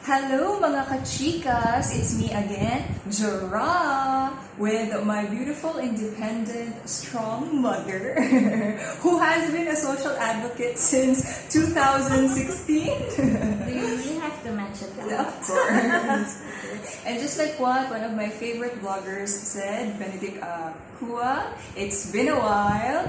Hello mga kachikas! It's me again, Jara, with my beautiful, independent, strong mother who has been a social advocate since 2016. Do you really have to mention that? Of course. And just like what one of my favorite bloggers said, Benedict Kua, it's been a while.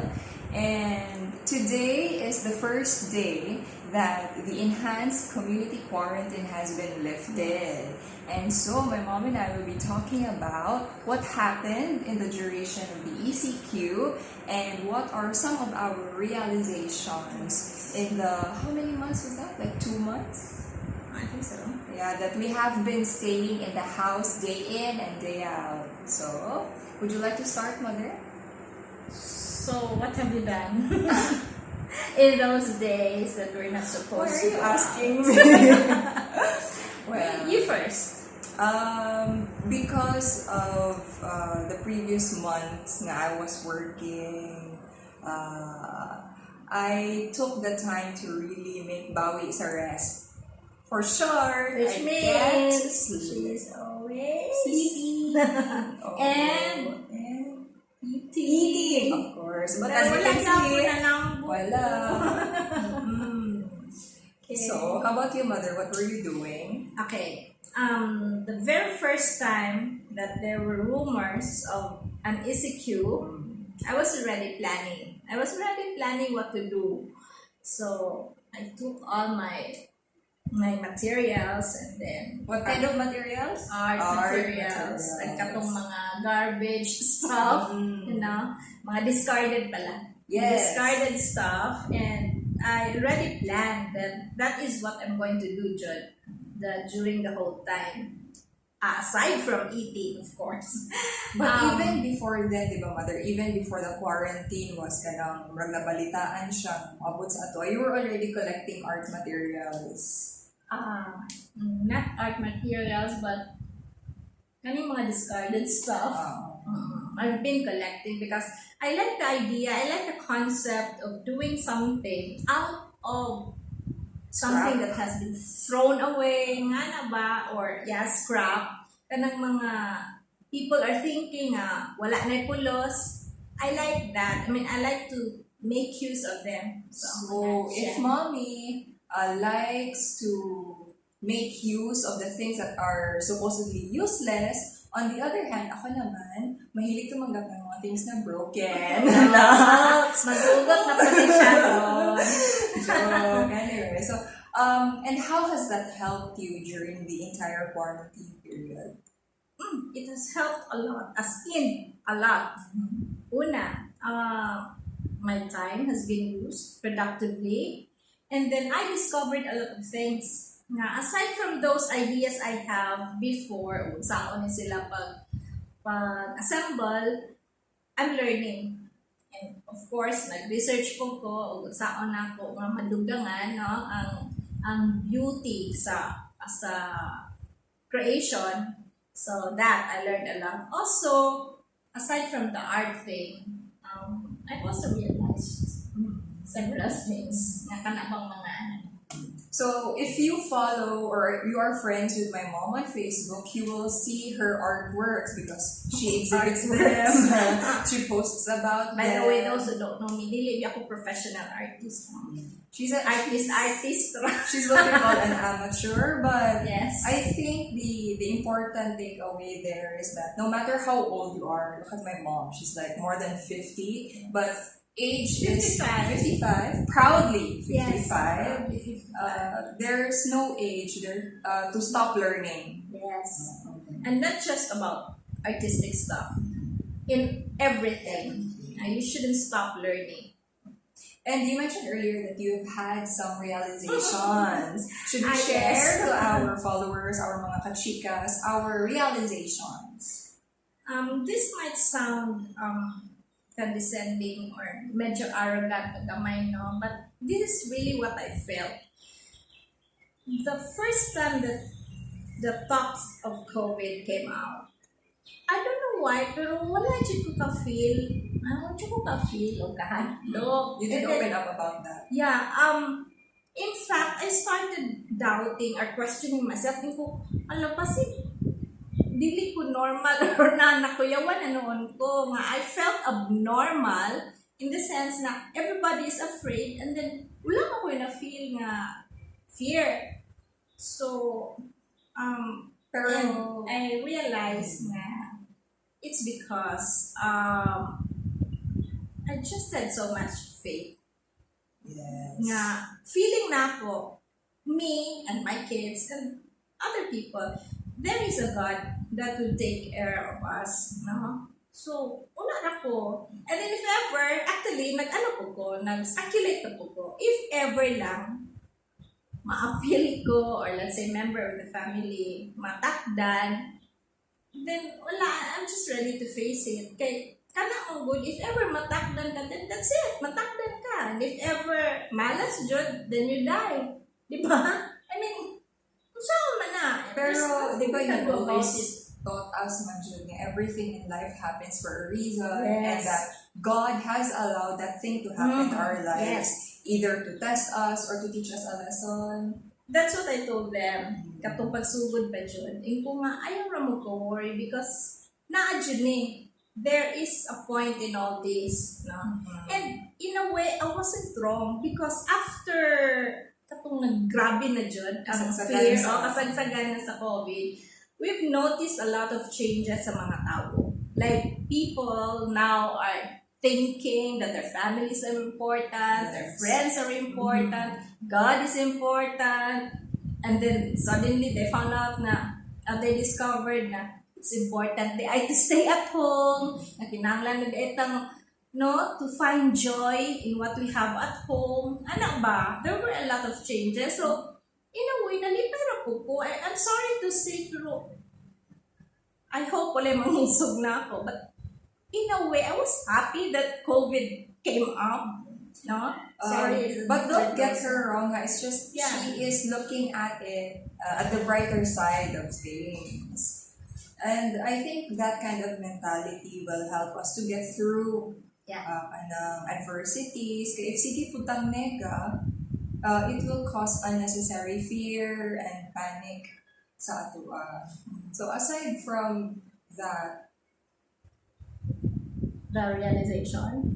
And today is the first day that the enhanced community quarantine has been lifted. And so my mom and I will be talking about what happened in the duration of the ECQ and what are some of our realizations in the, how many months was that? Like 2 months? I think so. Yeah, that we have been staying in the house day in and day out. So, would you like to start, Mother? So, what have you done in those days that we're not supposed Why are to you go asking out? me? Well, You first. because of the previous months na I was working, I took the time to really make Bawi a rest. For sure, Which I means get to sleep. she's always Sleepy. Oh, and eating, of course. But as you wala can na ako see, na ng wala. Mm. Okay. So, how about you, Mother? What were you doing? Okay. The very first time that there were rumors of an ECQ, I was already planning. I was already planning what to do. So I took all my materials and then What kind of materials? art materials. Like katong mga garbage stuff, you know, mga discarded pala. Yes. Discarded stuff, and I already planned that that is what I'm going to do during the whole time. Aside from eating, of course. But even before then, di ba, Mother, even before the quarantine was kanang nagbalitaan siya, abot sa ato, you were already collecting art materials. Not art materials, but kaning mga discarded stuff. I've been collecting because I like the idea, I like the concept of doing something out of something that has been thrown away, nga na ba, or scrap. Kanang mga people are thinking, wala na pulos. I like that. I mean, I like to make use of them. So, if Mommy likes to make use of the things that are supposedly useless, on the other hand, ako naman, mahilig tumanggap ng mga things na broken. Magugot na pati siya doon. Joke. Anyway, so, and how has that helped you during the entire quarantine period? It has helped a lot. As in, a lot. Una, my time has been used productively. And then I discovered a lot of things. Nga, aside from those ideas I have before, saan sila pag-assemble, I'm learning. And of course, nag-research ko saan ako nga madugangan, no, ang beauty sa creation. So that I learned a lot. Also, aside from the art thing, I also realized several things na kanabang mga. So, if you follow or you are friends with my mom on Facebook, you will see her artworks because she exhibits them. She posts about By them. the way, those who don't know me, dili ako professional artist. She's an Artist. She's what we call an amateur, but Yes. I think the important takeaway there is that no matter how old you are, look at my mom, she's like more than 50, but age is 55, proudly 55. There's no age there to stop learning. Yes. And not just about artistic stuff. In everything. You shouldn't stop learning. And you mentioned earlier that you've had some realizations. Should we I share guess. to our followers, our mga kachikas, our realizations? This might sound condescending or medyo arrogant o gamay, no? But this is really what I felt. The first time that the talks of COVID came out, I don't know why, pero wala dyan ko ka-feel. Wala dyan ko ka-feel o kahadlok. You did open up about that. Yeah, In fact, I started doubting or questioning myself. Think ko, alam pa dili ko normal or nakuyawan na noon ko. Nga, I felt abnormal in the sense na everybody is afraid and then wala ako na feel nga fear. So, Pero, and I realized na it's because I just had so much faith. yes. Nga, feeling na ako, me and my kids and other people, there is a God that will take care of us. No? So, una na ko. And then if ever, actually, nag-speculate na po ko, if ever lang, ma-appeal ko, or let's say member of the family, matakdan, then wala, I'm just ready to face it. Kay, kana ang good, if ever matakdan ka, then that's it, matakdan ka. And if ever malas jud, then you die. Di ba? I mean, saan man na. Pero, di ba we can you go about it. always taught us, Manjun, na everything in life happens for a reason, Yes. and that God has allowed that thing to happen to our lives, either to test us or to teach us a lesson. That's what I told them. Katong pagsugod pa dyan. Yung ko nga, ayaw na mo ko worry because na-adjun eh. There is a point in all this. No? And in a way, I wasn't wrong because after katong naggrabe na dyan, ang fear, kasagsagan na sa COVID, we've noticed a lot of changes sa mga tao. Like, people now are thinking that their families are important, their friends are important, God is important, and then suddenly they found out na, they discovered na it's important ay to stay at home, na kinahanglan nag-itang to find joy in what we have at home. Ano ba? There were a lot of changes. So, in a way, nalipera po ko. I'm sorry to say, pero I hope wala manghisog na ako. But in a way, I was happy that COVID came up. No? Sorry. But don't get her wrong. It's just Yeah. she is looking at it at the brighter side of things. And I think that kind of mentality will help us to get through adversities. Kaya if sige putang nega, it will cause unnecessary fear and panic sa atua. So aside from that, The realization.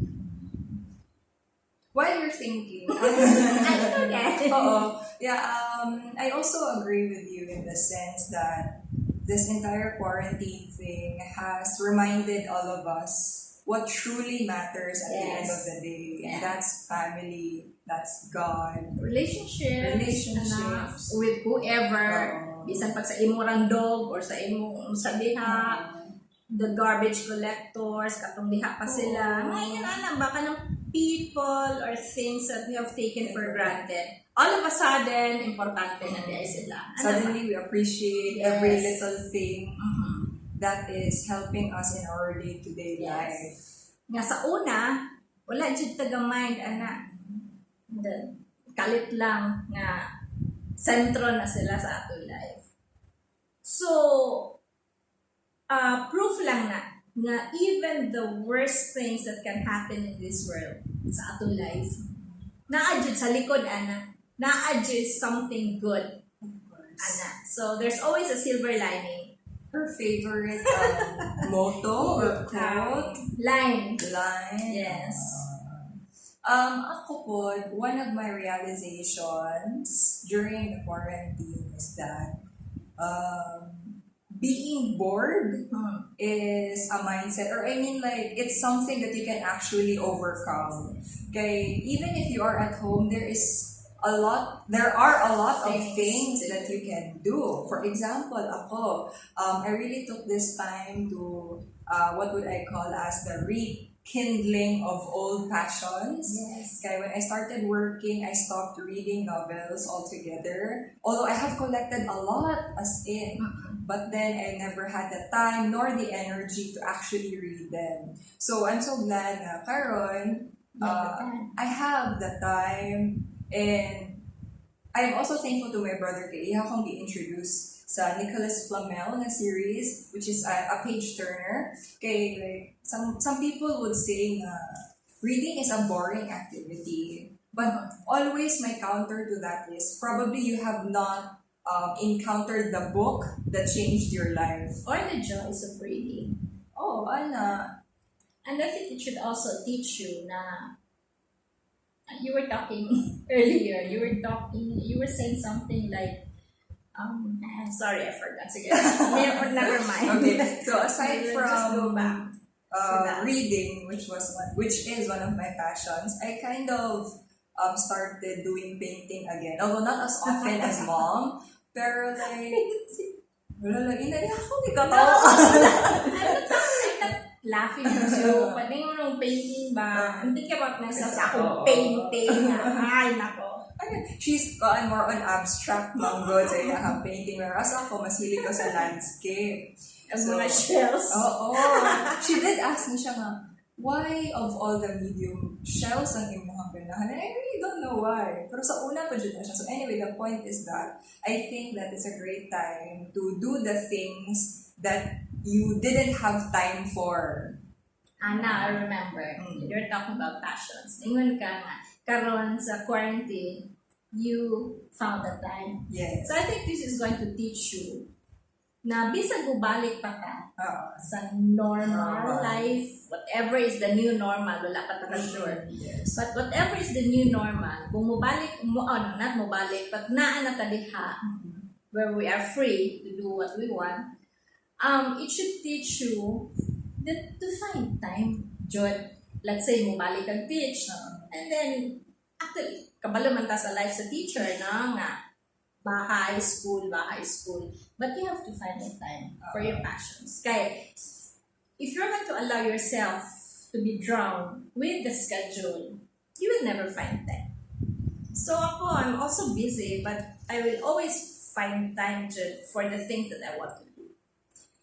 while you're thinking, Okay. I also agree with you in the sense that this entire quarantine thing has reminded all of us what truly matters at the end of the day. Yeah. And that's family, that's God. Relationships with whoever, bisan pag sa imong dog or sa imong sa diha, the garbage collectors, katong diha pa sila. Ngayon, baka ng people or things that we have taken for granted. All of a sudden, importante na diya sila. Suddenly, we appreciate every Yes. little thing that is helping us in our day-to-day Yes. life. Nga sa una, wala jud taga-mind, ana. Kalit lang nga sentro na sila sa ato life. So, proof lang na even the worst things that can happen in this world sa atong life, naa-adjud sa likod, ana, naa-adjud something good, Of course. ana. So, there's always a silver lining. Her favorite motto or quote? Line. Line? Yes. Ako po, one of my realizations during the quarantine is that being bored is a mindset, or I mean like, it's something that you can actually overcome. Okay, even if you are at home, there are a lot of things that you can do. For example, ako, I really took this time to, what would I call as the rekindling of old passions. Yes. Okay, when I started working, I stopped reading novels altogether. Although I have collected a lot as in, but then I never had the time nor the energy to actually read them. So I'm so glad na karon, I have the time, and I'm also thankful to my brother kay iya akong gi-introduce sa Nicholas Flamel na series, which is a page turner. Kay like, some people would say na reading is a boring activity. But always my counter to that is probably you have not encountered the book that changed your life. Or the joys of reading. Oh, Anna. And I think it should also teach you na you were talking earlier, you were saying something like, sorry, I forgot. Sige, never mind. Okay, so aside Just go from back. that. reading, which is one of my passions, I kind of started doing painting again. Although not as often as mom, pero like, wala lang, inaya ako, di ka Laughing at you. Pwede mo nung painting ba? I'm thinking about myself sa akong painting. Ay, nako. She's more on abstract mango sa iyang painting. Whereas ako, masili ko sa landscape. As mga shells. Oo. She did ask me siya nga, why of all the medium shells ang imong ganahan? And I really don't know why. Pero sa una pa dyan na siya. So anyway, the point is that I think that it's a great time to do the things that you didn't have time for. Anna, I remember. You're talking about passions. Ingon ka nga, karon sa quarantine, you found the time. Yes. So I think this is going to teach you na bisag bubalik pa ka sa normal life, whatever is the new normal, wala pa ta sure. Yes. But whatever is the new normal, kung not mubalik, but naa na ta diha, where we are free to do what we want, it should teach you that to find time. Jod, let's say mubalik kang teach, and then actually kabalo man ta sa life sa teacher na nga bahay school, but you have to find the time for your passions. Kaya if you're going to allow yourself to be drowned with the schedule, you will never find time. So ako, I'm also busy, but I will always find time for the things that I want to do.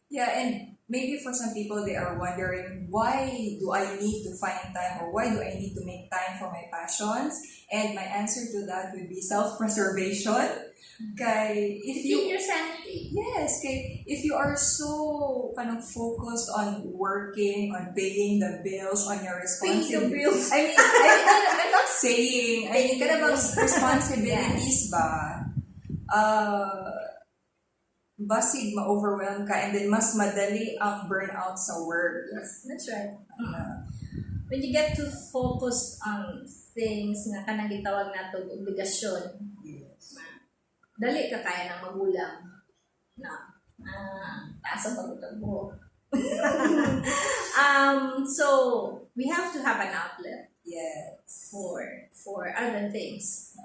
Yeah, and maybe for some people, they are wondering, why do I need to find time, or why do I need to make time for my passions? And my answer to that would be self-preservation. Kay, if Keep your sanity. Yes, kay, if you are so kind of focused on working, on paying the bills, on your responsibilities. bills. I'm not saying, kind of responsibilities ba? Basig ma-overwhelm ka, and then mas madali ang burnout sa work. Yes, that's right. When you get too focused on things na kanang gitawag nato obligasyon, Yes. dali ka kaya ng magulang na taas ang pagkakbo. So we have to have an outlet Yes. for other things.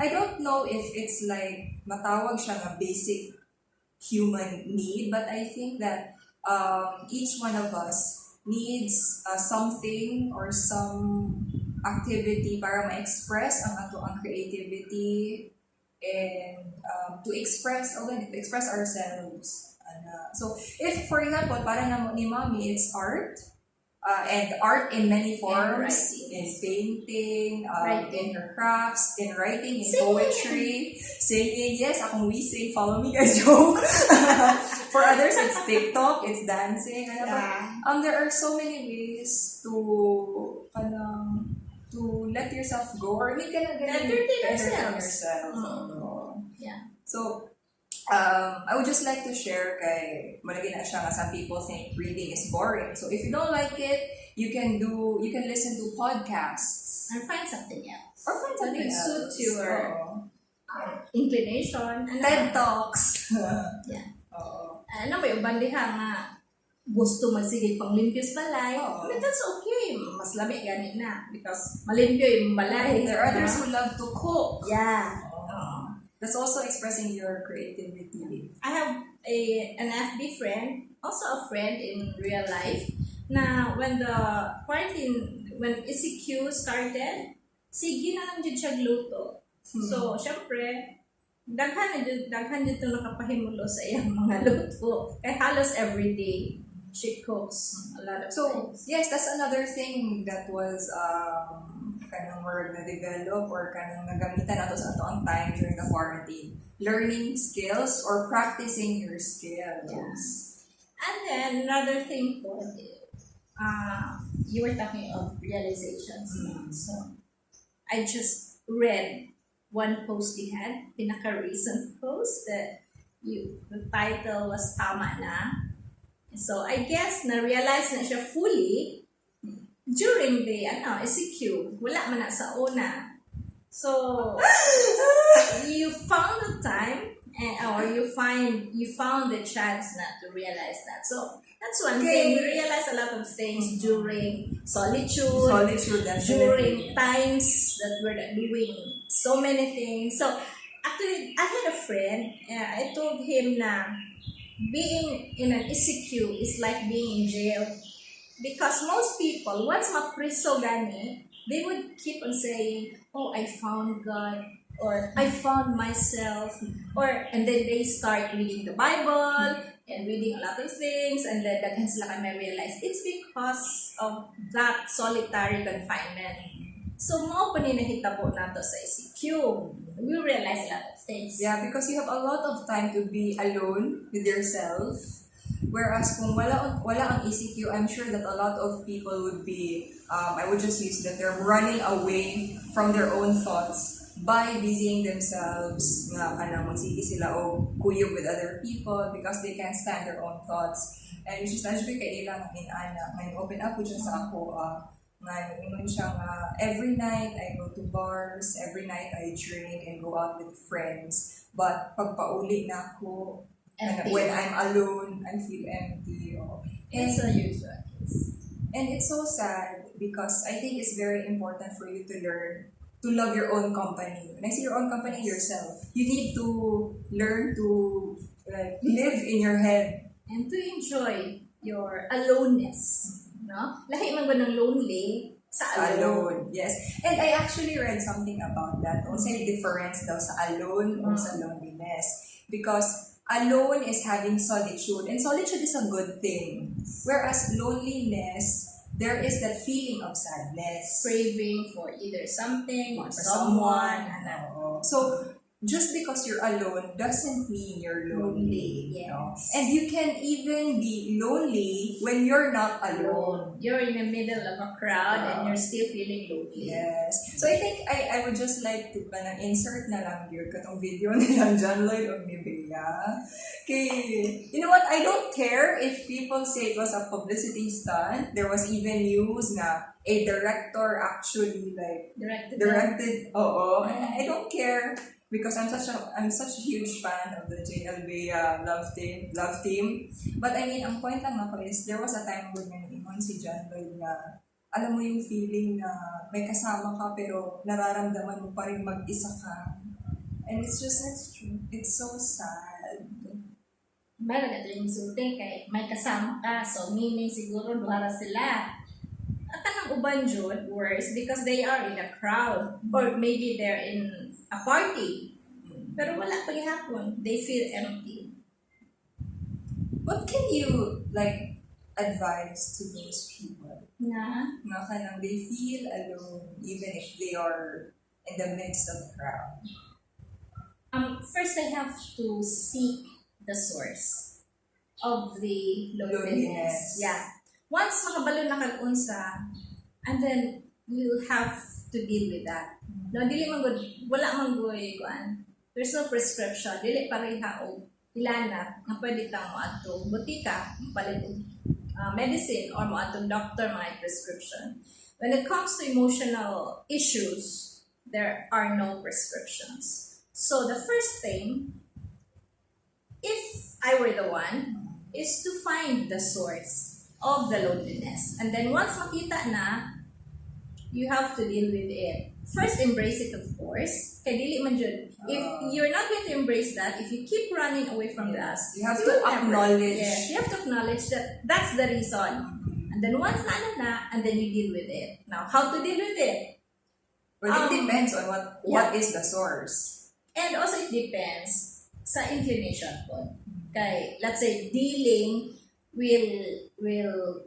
I don't know if it's like matawag siya nga basic human need, but I think that each one of us needs something or some activity para ma-express ang ato ang creativity and to express ourselves. So if for example para na ni Mommy, it's art, and art in many forms, in painting, in her crafts, in writing, in Singing. poetry, singing. Yes, akong we sing, follow me guys, joke. For others, it's TikTok, it's dancing. There are so many ways to let yourself go, or Entertain yourself. Yeah. So, I would just like to share kay malagi na siya nga some people think reading is boring. So if you don't like it, you can listen to podcasts. And find something else. Or find something that else. suits your inclination. TED Talks. Yeah. Oo. Ano ba yung bandiha nga gusto magsigig pang limpios balay? Oo. But that's okay. Mas labi gani na because malimpyo yung balay. There are others who love to cook. Yeah. That's also expressing your creativity. I have an FB friend, also a friend in real life, na when the quarantine, when ECQ started, sige na lang dyan siya gluto. So, syempre, daghan dyan itong nakapahimulo sa iyang mga luto. Kaya halos every day, she cooks a lot of things. Yes, that's another thing that was kanang word na develop or kanang nagamitan nato sa ato ang time during the quarantine. Learning skills or practicing your skills. Yes. And then another thing po, you were talking of realizations. So I just read one post he had, pinaka-recent post that the title was Tama Na. So I guess na-realize na siya fully during the SEQ. Wala man na sa una. So you found the time or you found the chance not to realize that. So that's one thing. We realize a lot of things during solitude, definitely. during times that we're not doing so many things. So actually, I had a friend. I told him na being in an ECQ is like being in jail, because most people, once mapriso gani, they would keep on saying, "Oh, I found God," or "I found myself," and then they start reading the Bible and reading a lot of things, and then daghan sila kay may realize it's because of that solitary confinement. So mo po ni nahitabo nato sa ECQ. We realize a lot of things. Yeah, because you have a lot of time to be alone with yourself. Whereas kung wala ang ECQ, I'm sure that a lot of people would be, I would just use that they're running away from their own thoughts by busying themselves nga kanang magsige sila o kuyog with other people because they can't stand their own thoughts. And which is actually kay ilang in ana, may open up po siya sa ako, nga ingon siya nga, every night I go to bars, every night I drink and go out with friends. But pag pauli na ako, when I'm alone, I feel empty. And It's a usual case. And it's so sad because I think it's very important for you to learn to love your own company. When I say your own company, yourself. You need to learn to live in your head. And to enjoy your aloneness. No? Lahi man ba ng lonely sa alone. Yes. And I actually read something about that. Also, yung difference daw sa alone or sa loneliness. Because alone is having solitude. And solitude is a good thing. Whereas loneliness, there is that feeling of sadness. Craving for either something or For someone. So, just because you're alone doesn't mean you're lonely. Yes. And you can even be lonely when you're not alone. You're in the middle of a crowd and you're still feeling lonely. Yes. So I think I would just like to insert na lang yun katong video nilang John Lloyd o ni Bea. Okay. You know what? I don't care if people say it was a publicity stunt. There was even news na a director actually directed. I don't care. Because I'm such a huge fan of the JL Bea love team. But I mean, ang point lang ako is, there was a time when ingon si John Lloyd na, alam mo yung feeling na may kasama ka pero nararamdaman mo pa rin mag-isa ka. And it's true. It's so sad. Meron na ito yung sulting kay may kasama ka, so meaning siguro duhara sila. At ang uban jud worse because they are in a crowd or maybe they're in a party. Pero wala pa gihapon. They feel empty. What can you advise to those people? Na? Na kanang they feel alone even if they are in the midst of the crowd. First I have to seek the source of the loneliness. Yeah. Once makabalo na kag-unsa, and then you have to deal with that. No, dili man gud, wala man goy kuan. There's no prescription. Dili pareha og ilana nga pwede kang moadto butika, palit og medicine or moadto doctor may prescription. When it comes to emotional issues, there are no prescriptions. So the first thing, if I were the one, is to find the source of the loneliness. And then once makita na, you have to deal with it. First, embrace it, of course. Kaya dili man jud. If you're not going to embrace that, if you keep running away from that, you have to acknowledge. Yes, you have to acknowledge that that's the reason. And then once na, and then you deal with it. Now, how to deal with it? Well, it depends on what is the source. And also, it depends sa inclination po. Kay, let's say, dealing will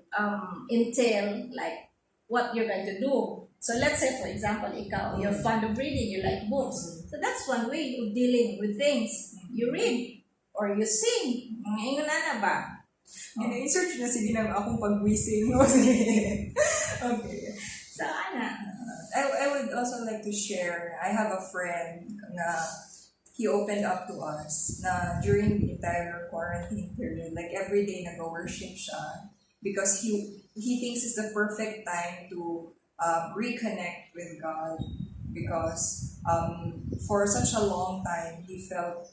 entail like what you're going to do. So let's say, for example, you're fond of reading, you like books. So that's one way of dealing with things. You read or you sing. Mga ingon na ba? Ina-insert na sige ng akong pag-wising. Okay. So, ana. I would also like to share, I have a friend na he opened up to us na during the entire quarantine period, like every day nag-worship siya because he thinks it's the perfect time to reconnect with God because for such a long time he felt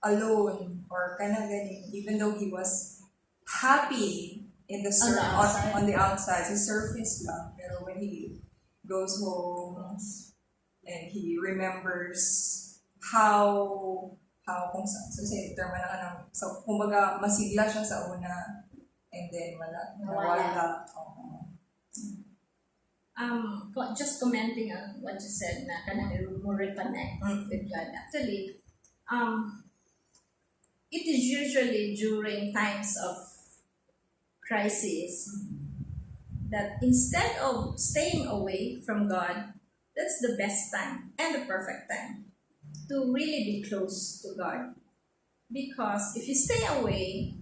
alone or kind of ganun, even though he was happy in the On the outside. on the outside, sa surface lang. Pero when he goes home and he remembers kung saan, so say, term na ng, so kumbaga masigla siya sa una and then nawala. Just commenting on what you said na kanang mo reconnect with God. Actually, it is usually during times of crisis that instead of staying away from God, that's the best time and the perfect time to really be close to God. Because if you stay away,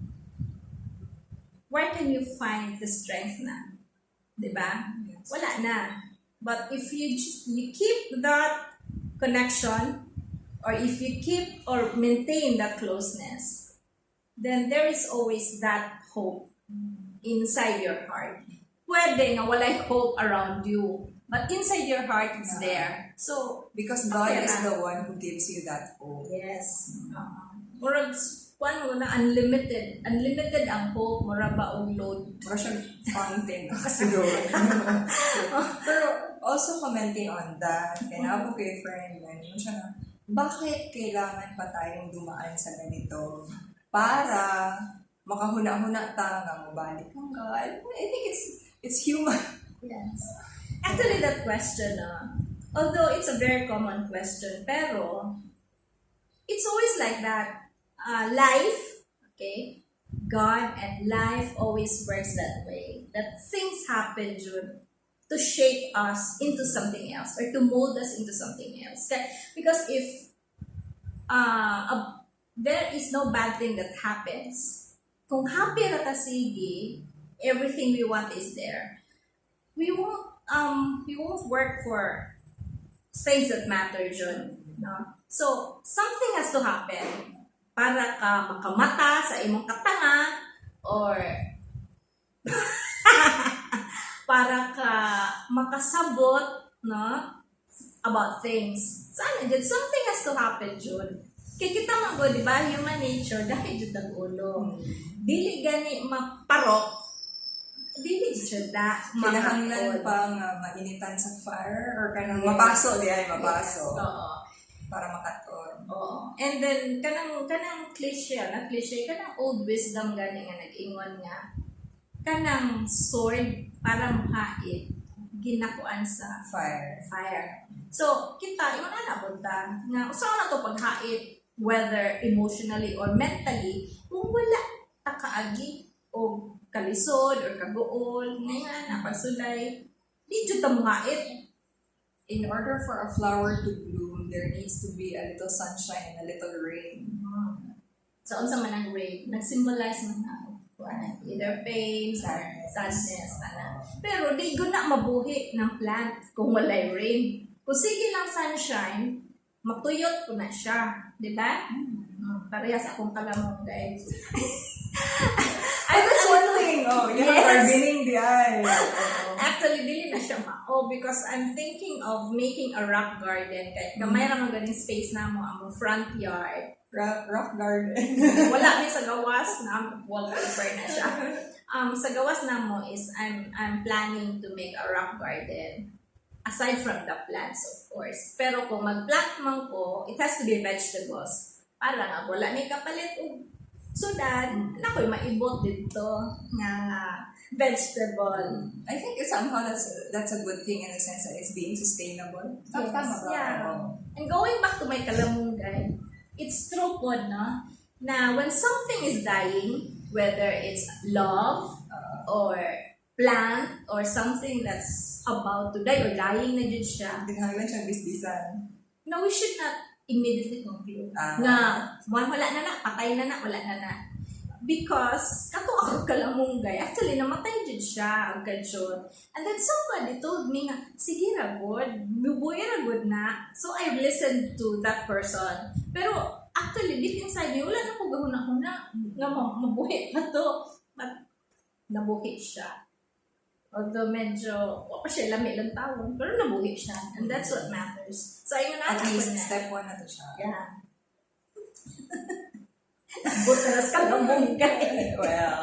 where can you find the strength na? Diba? Wala na. But if you keep that connection, or if you keep or maintain that closeness, then there is always that hope inside your heart. Pwede nga walay hope around you, but inside your heart it's there. So, Because God is the one who gives you that hope. yes. Murag, paano na unlimited ang hope, murag ba og load. Or siya fountain siguro. Pero also commenting on that, kaya ako kay friend, yun siya na, bakit kailangan pa tayong dumaan sa ganito para makahuna-huna ta nga mabalik ang God? I think it's human. Yes. Actually, that question, although it's a very common question, pero it's always like that. Life, okay, God and life always works that way. That things happen to shape us into something else or to mold us into something else. Okay? Because if there is no bad thing that happens, kung happy na ta sige, everything we want is there. We won't work for things that matter, Jun. No? So, something has to happen para ka makamata sa imong katanga or para ka makasabot, no, about things. Sana dyan, something has to happen, Jun. Kaya kita mga di ba, human nature, dahil dyan tag-ulo. Dili gani maparok, dili dyan da Kinahanglan makakol. pang mainitan sa fire or kanang mapaso diay mapaso Yes, oo. para makaton. Oo. And then, kanang cliche, kanang old wisdom gani nga nag-ingon nga, kanang sword para mahait, ginakuan sa fire. So, kita, yung punta, nga, saan na to paghait, whether emotionally or mentally, kung wala takaagi o kalisod or kaguol, nga pagsulay, di dyan ta mahait. In order for a flower to bloom, there needs to be a little sunshine and a little rain. So, unsa man ang rain, nag-symbolize man na either pain, sadness, pero di guna mabuhi ng plant kung walay rain. Kung sige lang sunshine, matuyot ko na siya. Di ba? Parehas akong kalamong, guys. I was wondering, Yes. gardening the eye. Actually, dili na siya mao because I'm thinking of making a rock garden. Kahit gamay ra man ganing space na mo, ang front yard. Rock garden. Wala ni sa gawas na wallpaper na siya. Sa gawas na mo is I'm planning to make a rock garden. Aside from the plants, of course. Pero kung mag-plant man ko, it has to be vegetables. Para nga wala ni kapalit og sudan, nakoy maibot dito nga vegetable. I think somehow that's a good thing in the sense that it's being sustainable. Yes, Tama ba? yeah. And going back to my kalamungay, it's true po, no? Na when something is dying, whether it's love or plant or something that's about to die or dying na dyan siya, Dinahanglan siyang bisbisan. no, we should not immediately conclude Ah. na wala na, patay na, wala na. because kato ako kalamunggay. Actually, namatay jud siya ang kadyon. And then somebody told me nga, sige ra good, bubuhay ra good na. So I listened to that person. Pero actually, deep inside me, wala na ko gahuna-huna nga mabuhay pa to. But nabuhi siya. Although medyo, pa siya lami lang tawon, pero nabuhi siya. And that's what matters. So, ayun na At ako least, na. step 1 na to siya. Yeah. Butas ka ng bungkay. Well,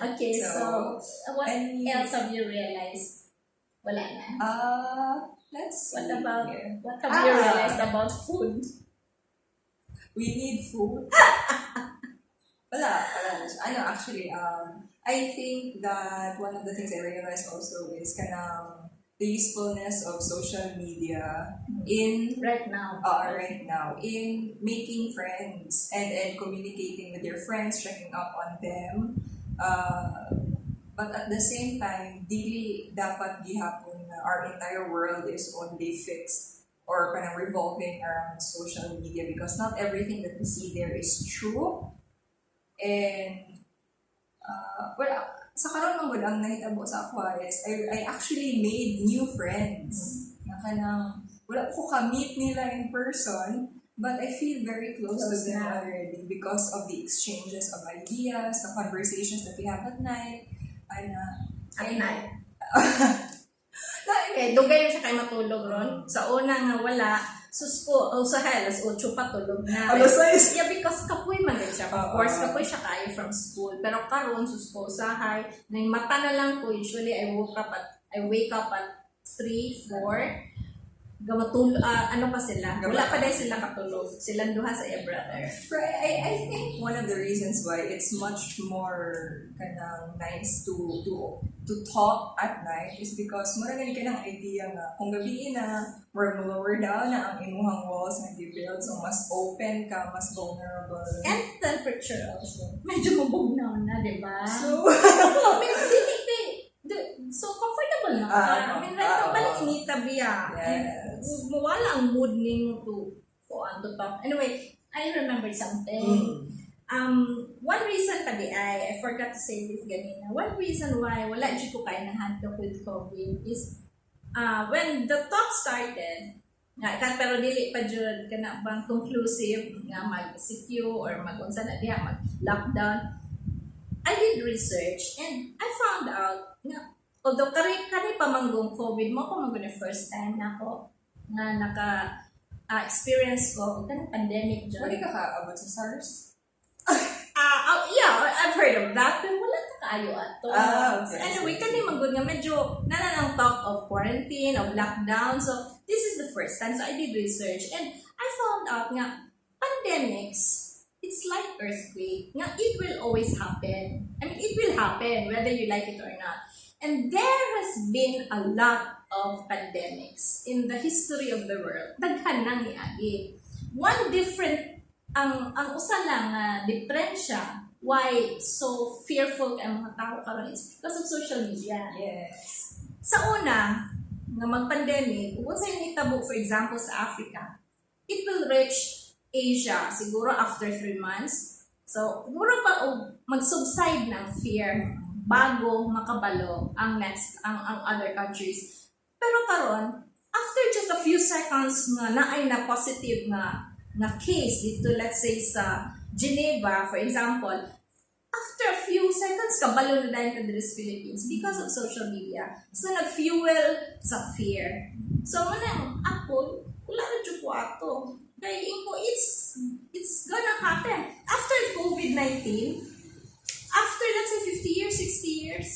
Okay, so, what any- else have you realized? Wala na. let's see. What have you realized about food? We need food. Wala. Actually, I think that one of the things I realized also is the usefulness of social media in Right now. right now in making friends and communicating with your friends, checking up on them. But at the same time, dili dapat gihapon na our entire world is only fixed or kind of revolving around social media, because not everything that we see there is true. And sa karon ng ang nahitabo sa ako is I actually made new friends. Na kanang wala ko ka-meet nila in person, but I feel very close to them already because of the exchanges of ideas, the conversations that we have at night. At night. Okay, dugay siya kay matulog ron. Sa una nga wala, susko, sa alas 8 pa tulog na. Alas 6? Yeah, because kapoy man din siya. Of course, kapoy siya kayo from school. Pero karon susko, usahay, na mata na lang ko. Usually, I wake up at 3, 4. Ano pa sila? Wala pa dahil sila katulog. Silang duha sa iya brother. But I think one of the reasons why it's much more nice to talk at night is because marami ka ng idea nga kung gabi na more lower down na ang imuhang walls na build, so mas open ka, mas vulnerable. And temperature also. Medyo mabugnaw na, di ba? So, So, comfortable na ka. I mean, right now, balik inita biya. Yes. Mawala ang mood ninyo to talk. Anyway, I remember something. One reason I forgot to say this ganina. One reason why wala dyan ko kaya na-handle with COVID is when the talk started, pero dili pa dyan ka na bang conclusive nga mag-CQ or mag-unsa na diha, mag-lockdown. I did research and I found out na although kari pa manggong COVID mo, kung manggong the first time na ako na experience ko kanang pandemic dyan. Wali ka kaabot sa SARS? Yeah, I've heard of that, pero wala na kaayo ato. Okay. So anyway, kani manggod nga medyo nananang talk of quarantine, of lockdown. So this is the first time. So I did research and I found out nga pandemics, it's like earthquake. Nga it will always happen. I mean, it will happen whether you like it or not. And there has been a lot of pandemics in the history of the world. Daghan nang niagi. One different ang usa lang nga diferensya why so fearful ang mga tao karon is because of social media. Yes. Sa una nga mag-pandemic, kung sa itabo for example sa Africa, it will reach Asia siguro after 3 months. So, siguro pa mag-subside ng fear bago makabalo ang other countries. Pero karon, after just a few seconds nga naay na positive na case dito, let's say sa Geneva, for example, after a few seconds, kabalo na dahil ka dito sa Philippines because of social media. So, nag-fuel sa fear. So, manang ako, wala na dyan po ato. Kaya it's gonna happen. After COVID-19, after let's say 50 years, 60 years,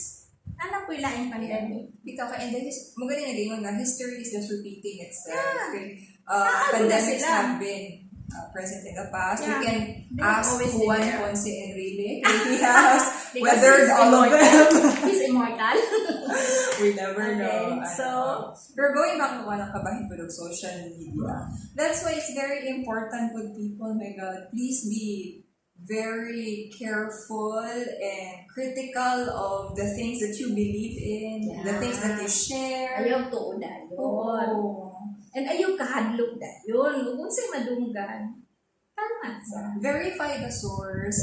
ano po yung pandemic? Bitaw ka, and then magaling na ganyan nga, history is just repeating itself. Yeah. Okay? sila. Pandemics have been present in the past. Yeah. You can They've ask always been Juan there. Ponce Enrile. He has Because weathered he's all of them. He's immortal. We never Okay, know. so- we're going back to walang kabahin po ng social media. That's why it's very important with people, my God, please be very careful and critical of the things that you believe in, the things that you share. Ayaw tuod dayon. Oh. And ayaw kahadlok dayon. Kung sa'y madunggan, Tama. So, Verify the source.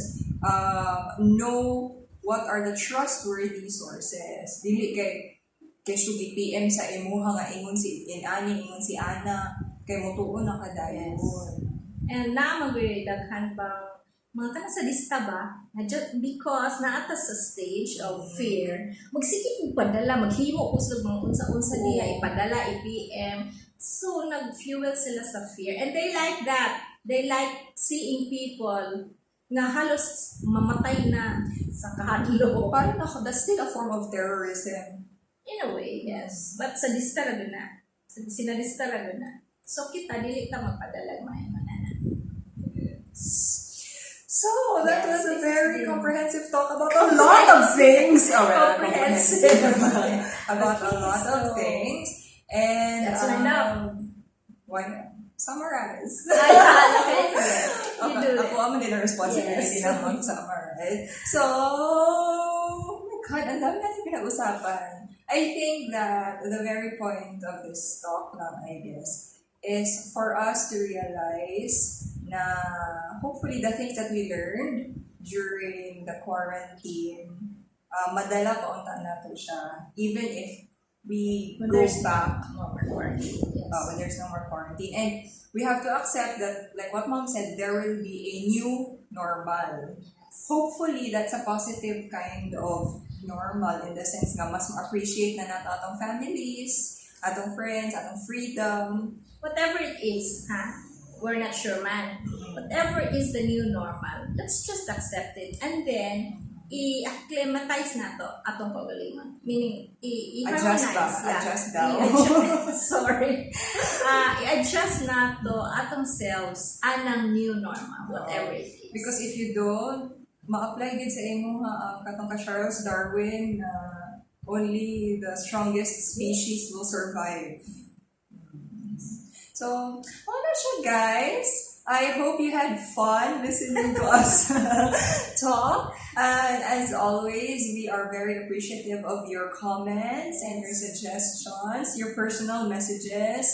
Know what are the trustworthy sources. Dili kay sugi PM sa imuha nga ingon si inani, ingon si Ana, kay mutuon na kadayon. and na magdaghan bang mga kana sa lista ba na just because naata sa stage of fear magsikip mo padala maghimo usog mga unsa-unsa diha ipadala i-PM so nag-fuel sila sa fear and they like that they like seeing people nga halos mamatay na sa kahadlo Parang ako, that's still a form of terrorism. in a way yes but sa lista ra na sinalista ra na so kita dili ta magpadala mga manana. So, that Yes, was a this very is the- comprehensive talk about a lot of things. Oh, well, Comprehensive. about a Okay, lot of so things. And, that's enough. why not? Summarize. Ay, okay, sige. You do Ako it. ang din ang responsibility Yes. na mag-summarize. So, oh my God, ang dami natin pinag-usapan. I think that the very point of this talk lang, I guess, is for us to realize na hopefully the things that we learned during the quarantine, madala pa unta nato siya. Even if we When go there's back no more quarantine. Yes. when there's no more quarantine. And we have to accept that, like what Mom said, there will be a new normal. Hopefully, that's a positive kind of normal in the sense nga mas ma-appreciate na nato atong families, atong friends, atong freedom. Whatever it is, we're not sure man. Whatever is the new normal, let's just accept it. And then, i-acclimatize na to atong kaugalingon. Meaning, i-harmonize. Adjust ba? Adjust daw. Sorry. I-adjust na to atong selves anang new normal, whatever it is. Because if you don't, ma-apply din sa imo katong ka Charles Darwin na only the strongest species will survive. So, ano siya guys? I hope you had fun listening to us talk. And as always, we are very appreciative of your comments and your suggestions, your personal messages,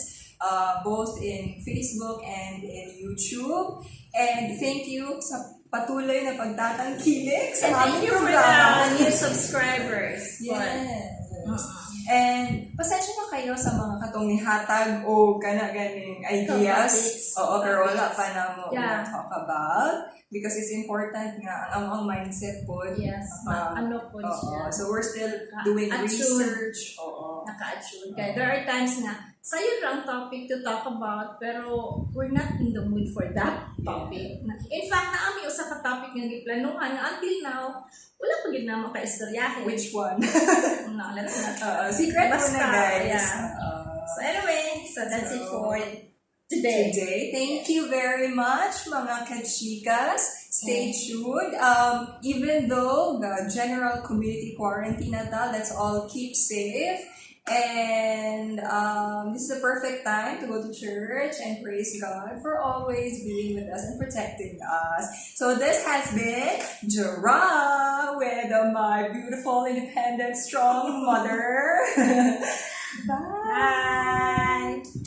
both in Facebook and in YouTube. And thank you sa patuloy na pagtatangkilik sa And thank aming you for programa. the new subscribers. Yes. And pasensya na kayo sa mga katong nihatag o ganing ideas. Topics. Oo, pero wala pa na mo Yeah. talk about. Because it's important nga ang mindset po. Yes, ano po siya. So we're still doing Attune. research. Oo. Naka-attune ka. There are times na sa'yo lang topic to talk about pero we're not in the mood for that topic. In fact, naami usa ka topic nga giplanuhan nga until now wala pa gid na makaistoryahin. Which one? No, let's not. Secret Basta, muna guys. yeah. So anyway, so that's it for today. Thank you very much, mga kachikas. Stay tuned. Even though the general community quarantine nata, let's all keep safe. And this is the perfect time to go to church and praise God for always being with us and protecting us. So this has been Jara with my beautiful, independent, strong mother. Bye. Bye.